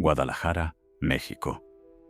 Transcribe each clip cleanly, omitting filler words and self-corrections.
Guadalajara, México.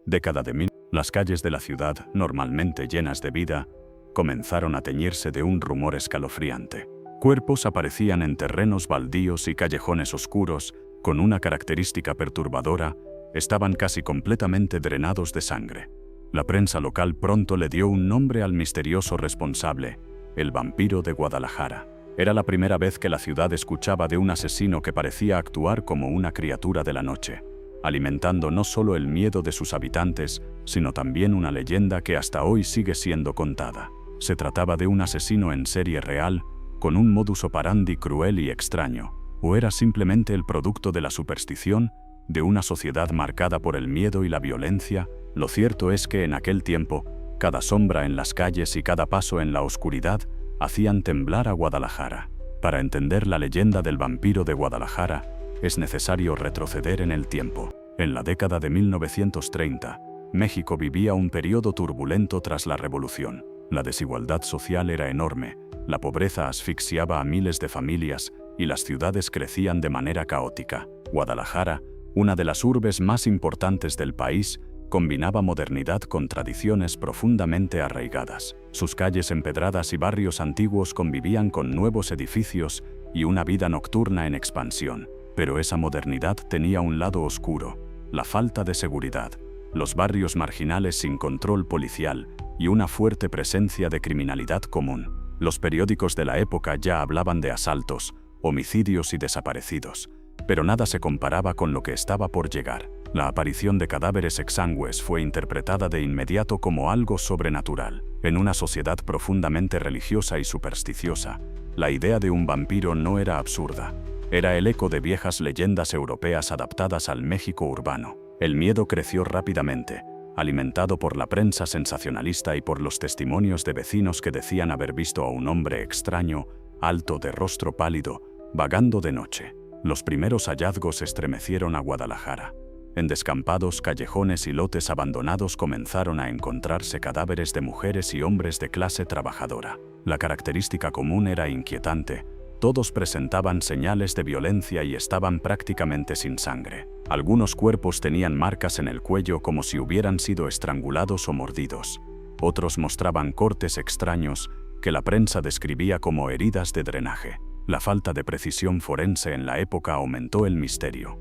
Década de 1000. Las calles de la ciudad, normalmente llenas de vida, comenzaron a teñirse de un rumor escalofriante. Cuerpos aparecían en terrenos baldíos y callejones oscuros, con una característica perturbadora: estaban casi completamente drenados de sangre. La prensa local pronto le dio un nombre al misterioso responsable: el vampiro de Guadalajara. Era la primera vez que la ciudad escuchaba de un asesino que parecía actuar como una criatura de la noche, alimentando no solo el miedo de sus habitantes, sino también una leyenda que hasta hoy sigue siendo contada. Se trataba de un asesino en serie real, con un modus operandi cruel y extraño, o era simplemente el producto de la superstición de una sociedad marcada por el miedo y la violencia. Lo cierto es que en aquel tiempo, cada sombra en las calles y cada paso en la oscuridad hacían temblar a Guadalajara. Para entender la leyenda del vampiro de Guadalajara, es necesario retroceder en el tiempo. En la década de 1930, México vivía un periodo turbulento tras la Revolución. La desigualdad social era enorme, la pobreza asfixiaba a miles de familias y las ciudades crecían de manera caótica. Guadalajara, una de las urbes más importantes del país, combinaba modernidad con tradiciones profundamente arraigadas. Sus calles empedradas y barrios antiguos convivían con nuevos edificios y una vida nocturna en expansión. Pero esa modernidad tenía un lado oscuro: la falta de seguridad, los barrios marginales sin control policial y una fuerte presencia de criminalidad común. Los periódicos de la época ya hablaban de asaltos, homicidios y desaparecidos, pero nada se comparaba con lo que estaba por llegar. La aparición de cadáveres exangües fue interpretada de inmediato como algo sobrenatural. En una sociedad profundamente religiosa y supersticiosa, la idea de un vampiro no era absurda. Era el eco de viejas leyendas europeas adaptadas al México urbano. El miedo creció rápidamente, alimentado por la prensa sensacionalista y por los testimonios de vecinos que decían haber visto a un hombre extraño, alto, de rostro pálido, vagando de noche. Los primeros hallazgos estremecieron a Guadalajara. En descampados, callejones y lotes abandonados comenzaron a encontrarse cadáveres de mujeres y hombres de clase trabajadora. La característica común era inquietante: todos presentaban señales de violencia y estaban prácticamente sin sangre. Algunos cuerpos tenían marcas en el cuello como si hubieran sido estrangulados o mordidos. Otros mostraban cortes extraños que la prensa describía como heridas de drenaje. La falta de precisión forense en la época aumentó el misterio.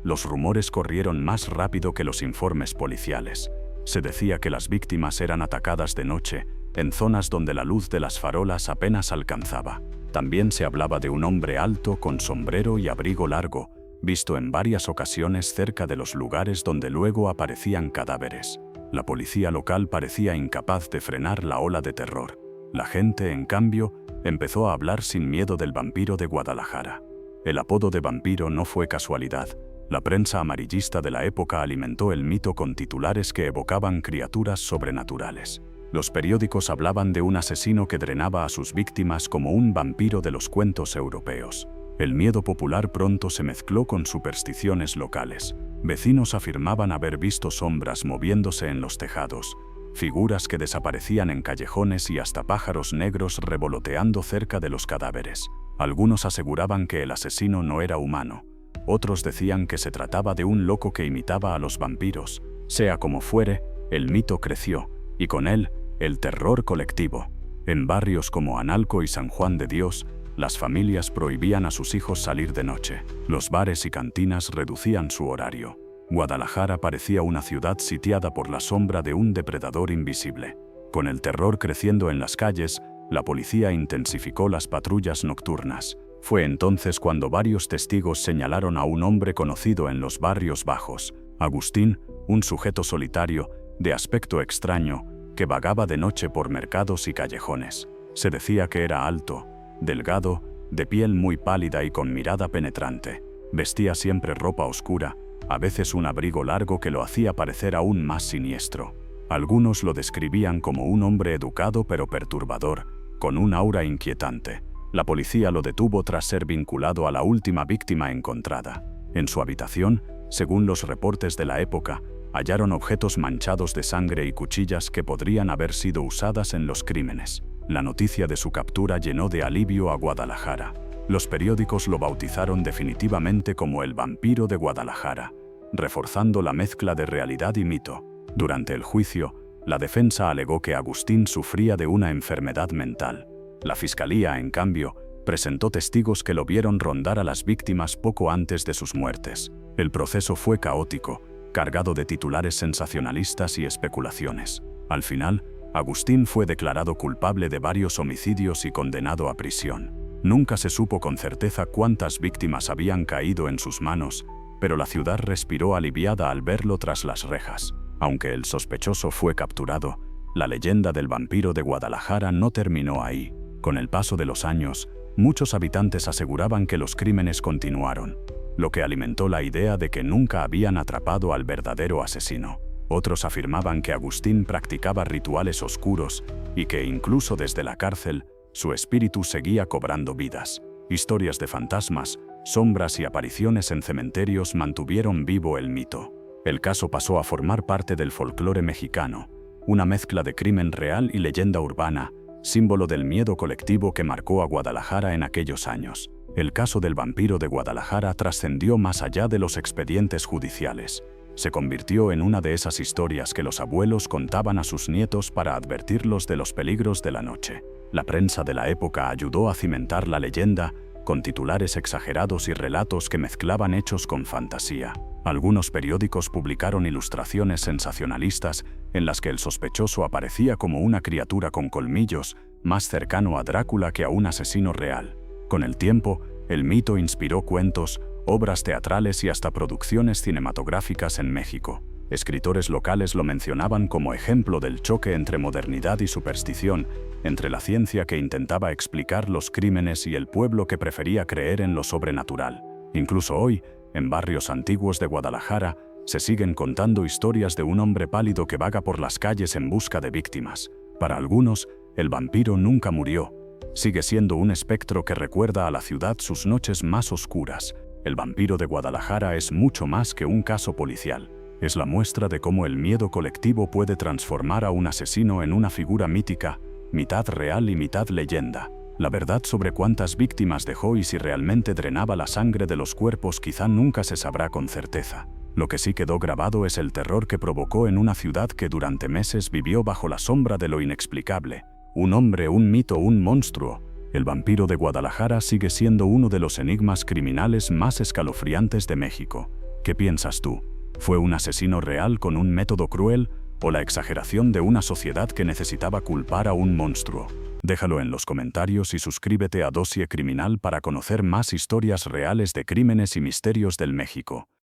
Los rumores corrieron más rápido que los informes policiales. Se decía que las víctimas eran atacadas de noche, en zonas donde la luz de las farolas apenas alcanzaba. También se hablaba de un hombre alto con sombrero y abrigo largo, visto en varias ocasiones cerca de los lugares donde luego aparecían cadáveres. La policía local parecía incapaz de frenar la ola de terror. La gente, en cambio, empezó a hablar sin miedo del vampiro de Guadalajara. El apodo de vampiro no fue casualidad. La prensa amarillista de la época alimentó el mito con titulares que evocaban criaturas sobrenaturales. Los periódicos hablaban de un asesino que drenaba a sus víctimas como un vampiro de los cuentos europeos. El miedo popular pronto se mezcló con supersticiones locales. Vecinos afirmaban haber visto sombras moviéndose en los tejados, figuras que desaparecían en callejones y hasta pájaros negros revoloteando cerca de los cadáveres. Algunos aseguraban que el asesino no era humano. Otros decían que se trataba de un loco que imitaba a los vampiros. Sea como fuere, el mito creció, y con él, el terror colectivo. En barrios como Analco y San Juan de Dios, las familias prohibían a sus hijos salir de noche. Los bares y cantinas reducían su horario. Guadalajara parecía una ciudad sitiada por la sombra de un depredador invisible. Con el terror creciendo en las calles, la policía intensificó las patrullas nocturnas. Fue entonces cuando varios testigos señalaron a un hombre conocido en los barrios bajos: Agustín, un sujeto solitario, de aspecto extraño, que vagaba de noche por mercados y callejones. Se decía que era alto, delgado, de piel muy pálida y con mirada penetrante. Vestía siempre ropa oscura, a veces un abrigo largo que lo hacía parecer aún más siniestro. Algunos lo describían como un hombre educado pero perturbador, con un aura inquietante. La policía lo detuvo tras ser vinculado a la última víctima encontrada. En su habitación, según los reportes de la época, hallaron objetos manchados de sangre y cuchillas que podrían haber sido usadas en los crímenes. La noticia de su captura llenó de alivio a Guadalajara. Los periódicos lo bautizaron definitivamente como el vampiro de Guadalajara. reforzando la mezcla de realidad y mito. Durante el juicio, la defensa alegó que Agustín sufría de una enfermedad mental. La fiscalía, en cambio, presentó testigos que lo vieron rondar a las víctimas poco antes de sus muertes. El proceso fue caótico, cargado de titulares sensacionalistas y especulaciones. Al final, Agustín fue declarado culpable de varios homicidios y condenado a prisión. Nunca se supo con certeza cuántas víctimas habían caído en sus manos, pero la ciudad respiró aliviada al verlo tras las rejas. Aunque el sospechoso fue capturado, la leyenda del vampiro de Guadalajara no terminó ahí. Con el paso de los años, muchos habitantes aseguraban que los crímenes continuaron, lo que alimentó la idea de que nunca habían atrapado al verdadero asesino. Otros afirmaban que Agustín practicaba rituales oscuros y que incluso desde la cárcel, su espíritu seguía cobrando vidas. Historias de fantasmas, sombras y apariciones en cementerios mantuvieron vivo el mito. El caso pasó a formar parte del folclore mexicano, una mezcla de crimen real y leyenda urbana, símbolo del miedo colectivo que marcó a Guadalajara en aquellos años. El caso del vampiro de Guadalajara trascendió más allá de los expedientes judiciales. Se convirtió en una de esas historias que los abuelos contaban a sus nietos para advertirlos de los peligros de la noche. La prensa de la época ayudó a cimentar la leyenda, con titulares exagerados y relatos que mezclaban hechos con fantasía. Algunos periódicos publicaron ilustraciones sensacionalistas en las que el sospechoso aparecía como una criatura con colmillos, más cercano a Drácula que a un asesino real. Con el tiempo, el mito inspiró cuentos, obras teatrales y hasta producciones cinematográficas en México. Escritores locales lo mencionaban como ejemplo del choque entre modernidad y superstición, entre la ciencia que intentaba explicar los crímenes y el pueblo que prefería creer en lo sobrenatural. Incluso hoy, en barrios antiguos de Guadalajara, se siguen contando historias de un hombre pálido que vaga por las calles en busca de víctimas. Para algunos, el vampiro nunca murió. Sigue siendo un espectro que recuerda a la ciudad sus noches más oscuras. El vampiro de Guadalajara es mucho más que un caso policial. Es la muestra de cómo el miedo colectivo puede transformar a un asesino en una figura mítica, mitad real y mitad leyenda. La verdad sobre cuántas víctimas dejó y si realmente drenaba la sangre de los cuerpos quizá nunca se sabrá con certeza. Lo que sí quedó grabado es el terror que provocó en una ciudad que durante meses vivió bajo la sombra de lo inexplicable. Un hombre, un mito, un monstruo. El vampiro de Guadalajara sigue siendo uno de los enigmas criminales más escalofriantes de México. ¿Qué piensas tú? ¿Fue un asesino real con un método cruel o la exageración de una sociedad que necesitaba culpar a un monstruo? Déjalo en los comentarios y suscríbete a Dossier Criminal para conocer más historias reales de crímenes y misterios del México.